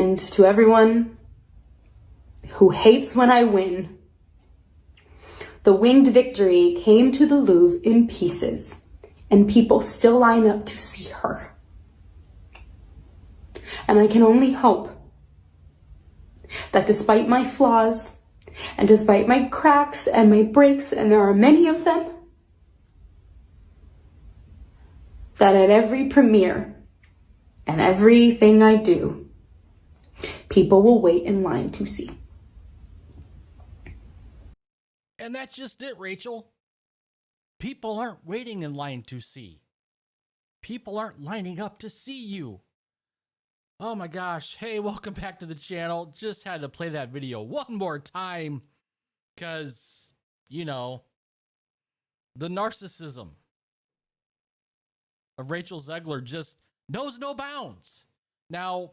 And to everyone who hates when I win, the winged victory came to the Louvre in pieces, and people still line up to see her. And I can only hope that despite my flaws, and despite my cracks and my breaks, and there are many of them, that at every premiere and everything I do, people will wait in line to see. And that's just it, Rachel. People aren't waiting in line to see. People aren't lining up to see you. Oh my gosh. Hey, welcome back to the channel. Just had to play that video one more time because, you know, the narcissism of Rachel Zegler just knows no bounds. Now,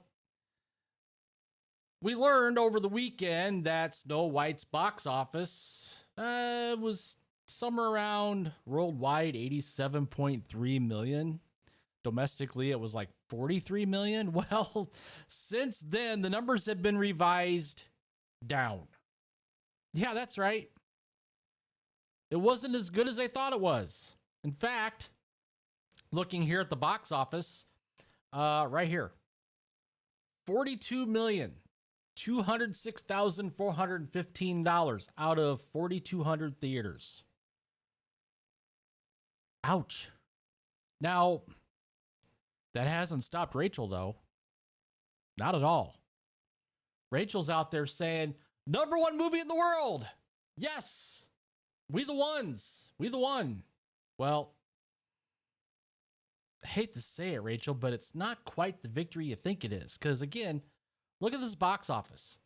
we learned over the weekend that Snow White's box office was somewhere around worldwide 87.3 million. Domestically, it was like 43 million. Well, since then, the numbers have been revised down. Yeah, that's right. It wasn't as good as they thought it was. In fact, looking here at the box office, right here, 42,206,415 out of 4,200 theaters. Ouch. Now, that hasn't stopped Rachel, though. Not at all. Rachel's out there saying, #1 movie in the world. Yes. We the ones. We the one. Well, I hate to say it, Rachel, but it's not quite the victory you think it is. Because, again, look at this box office.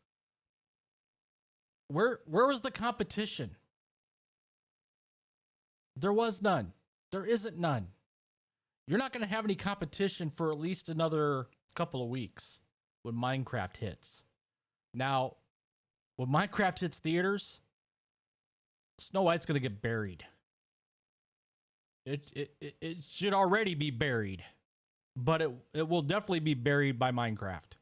Where was the competition? There was none. There isn't none. You're not going to have any competition for at least another couple of weeks when Minecraft hits. Now, when Minecraft hits theaters, Snow White's going to get buried. It should already be buried, but it will definitely be buried by Minecraft.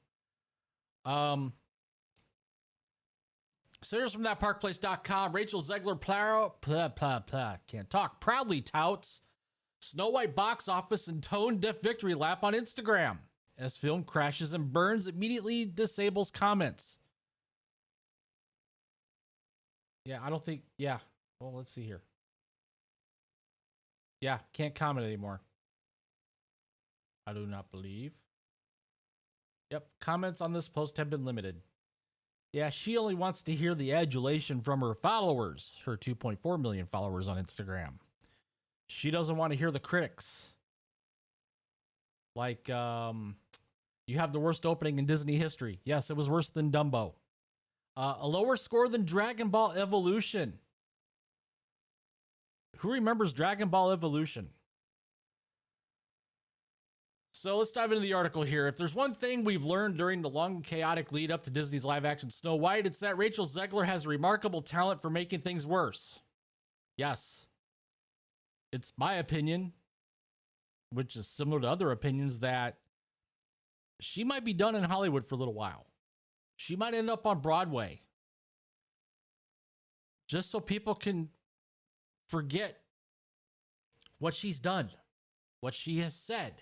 Senators from thatparkplace.com, Rachel Zegler can't talk, proudly touts Snow White box office and tone-deaf victory lap on Instagram as film crashes and burns, immediately disables comments. Yeah, I don't think, yeah. Well, let's see here. Yeah, can't comment anymore. I do not believe. Yep, comments on this post have been limited. Yeah, she only wants to hear the adulation from her followers, her 2.4 million followers on Instagram. She doesn't want to hear the critics. Like, you have the worst opening in Disney history. Yes, it was worse than Dumbo. A lower score than Dragon Ball Evolution. Who remembers Dragon Ball Evolution? So let's dive into the article here. If there's one thing we've learned during the long and chaotic lead up to Disney's live-action Snow White, it's that Rachel Zegler has remarkable talent for making things worse. Yes. It's my opinion, which is similar to other opinions, that she might be done in Hollywood for a little while. She might end up on Broadway. Just so people can forget what she's done, what she has said.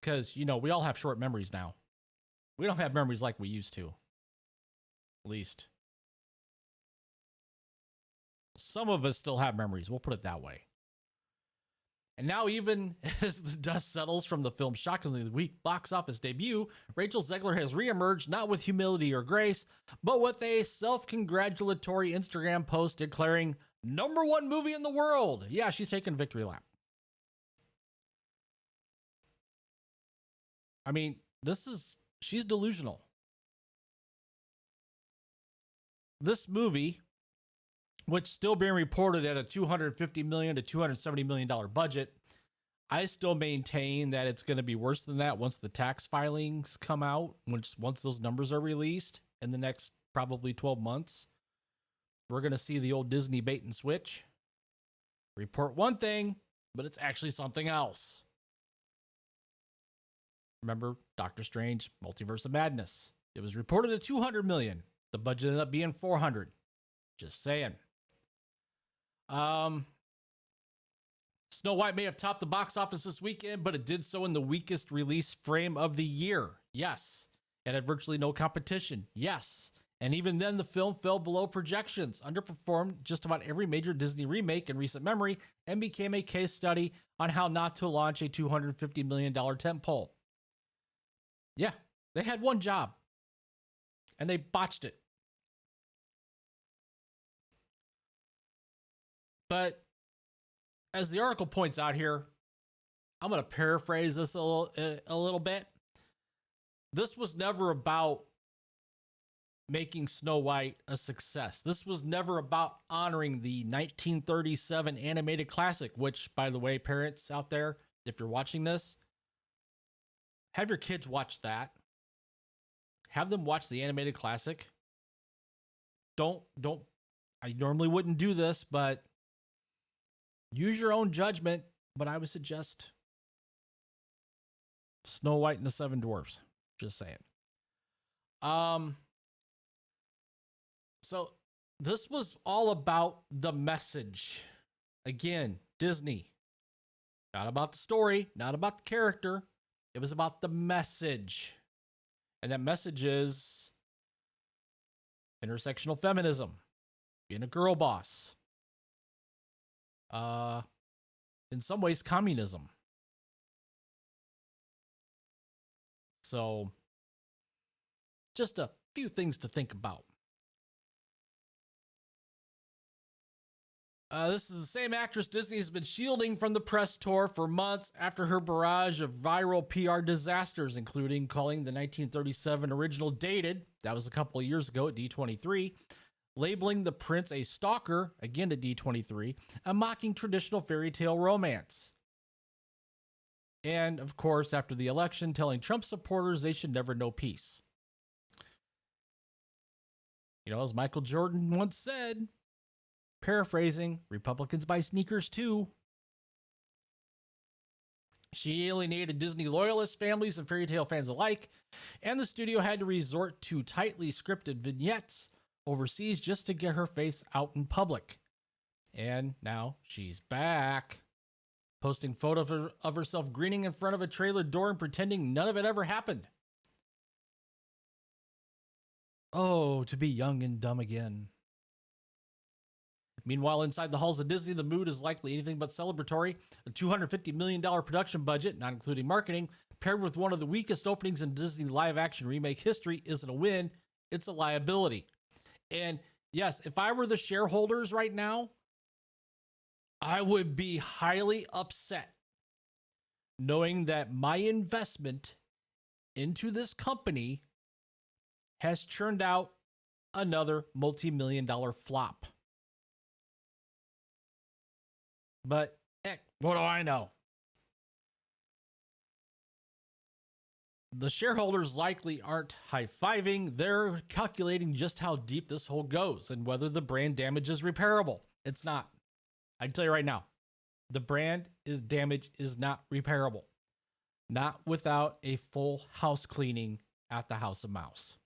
Because, you know, we all have short memories now. We don't have memories like we used to. At least. Some of us still have memories. We'll put it that way. And now, even as the dust settles from the film's shockingly weak box office debut, Rachel Zegler has reemerged not with humility or grace, but with a self-congratulatory Instagram post declaring #1 movie in the world. Yeah, she's taking victory lap. I mean, she's delusional. This movie, which still being reported at a $250 million to $270 million budget, I still maintain that it's going to be worse than that once the tax filings come out, once those numbers are released in the next probably 12 months. We're going to see the old Disney bait and switch. Report one thing, but it's actually something else. Remember Doctor Strange, Multiverse of Madness? It was reported at 200 million. The budget ended up being 400. Just saying. Snow White may have topped the box office this weekend, but it did so in the weakest release frame of the year. Yes. It had virtually no competition. Yes. And even then, the film fell below projections, underperformed just about every major Disney remake in recent memory, and became a case study on how not to launch a $250 million tentpole. Yeah, they had one job, and they botched it. But as the article points out here, I'm going to paraphrase this a little bit. This was never about making Snow White a success. This was never about honoring the 1937 animated classic, which, by the way, parents out there, if you're watching this, have your kids watch that. Have them watch the animated classic. Don't, I normally wouldn't do this, but use your own judgment. But I would suggest Snow White and the Seven Dwarfs. Just saying. So this was all about the message. Again, Disney. Not about the story, not about the character. It was about the message. And that message is intersectional feminism, being a girl boss. In some ways, communism. So, just a few things to think about. This is the same actress Disney has been shielding from the press tour for months after her barrage of viral PR disasters, including calling the 1937 original dated, that was a couple of years ago at D23, labeling the prince a stalker, again at D23, and mocking traditional fairy tale romance. And, of course, after the election, telling Trump supporters they should never know peace. You know, as Michael Jordan once said, paraphrasing, Republicans buy sneakers too. She alienated Disney loyalists, families, and fairy tale fans alike, and the studio had to resort to tightly scripted vignettes overseas just to get her face out in public. And now she's back, posting photos of herself grinning in front of a trailer door and pretending none of it ever happened. Oh, to be young and dumb again. Meanwhile, inside the halls of Disney, the mood is likely anything but celebratory. A $250 million production budget, not including marketing, paired with one of the weakest openings in Disney live-action remake history isn't a win, it's a liability. And yes, if I were the shareholders right now, I would be highly upset knowing that my investment into this company has churned out another multi-million-dollar flop. But heck, what do I know? The shareholders likely aren't high-fiving. They're calculating just how deep this hole goes and whether the brand damage is repairable. It's not. I can tell you right now, the brand damage is not repairable. Not without a full house cleaning at the House of Mouse.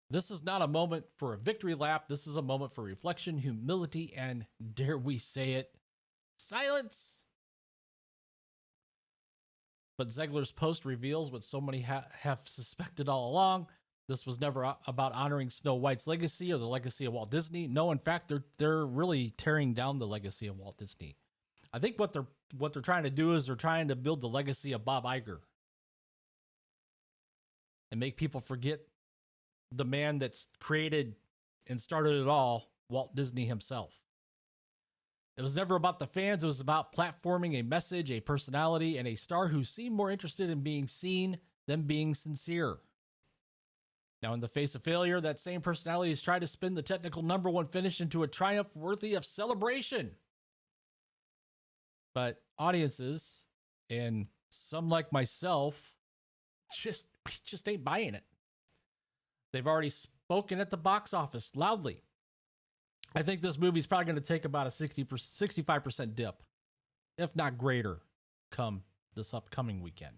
This is not a moment for a victory lap. This is a moment for reflection, humility, and, dare we say it, silence. But Zegler's post reveals what so many have suspected all along. This was never about honoring Snow White's legacy or the legacy of Walt Disney. No, in fact, they're really tearing down the legacy of Walt Disney. I think what they're trying to do is they're trying to build the legacy of Bob Iger and make people forget the man that's created and started it all, Walt Disney himself. It was never about the fans. It was about platforming a message, a personality, and a star who seemed more interested in being seen than being sincere. Now, in the face of failure, that same personality has tried to spin the technical number one finish into a triumph worthy of celebration. But audiences, and some like myself, just ain't buying it. They've already spoken at the box office loudly. I think this movie's probably going to take about a 65% dip, if not greater, come this upcoming weekend.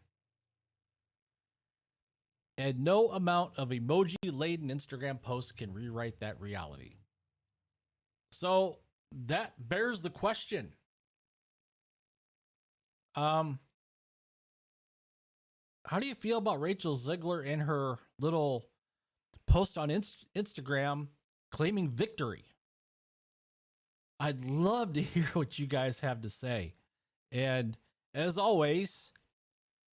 And no amount of emoji-laden Instagram posts can rewrite that reality. So that bears the question. How do you feel about Rachel Ziegler and her little post on Instagram claiming victory? I'd love to hear what you guys have to say. And as always,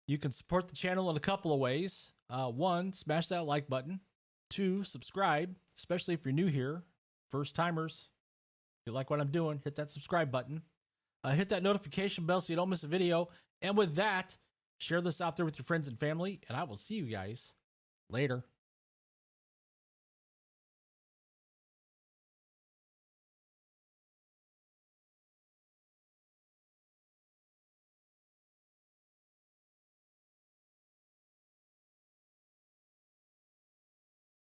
you can support the channel in a couple of ways. One, smash that like button. Two, subscribe, especially if you're new here. First timers, if you like what I'm doing, hit that subscribe button. Hit that notification bell so you don't miss a video. And with that, share this out there with your friends and family. And I will see you guys later.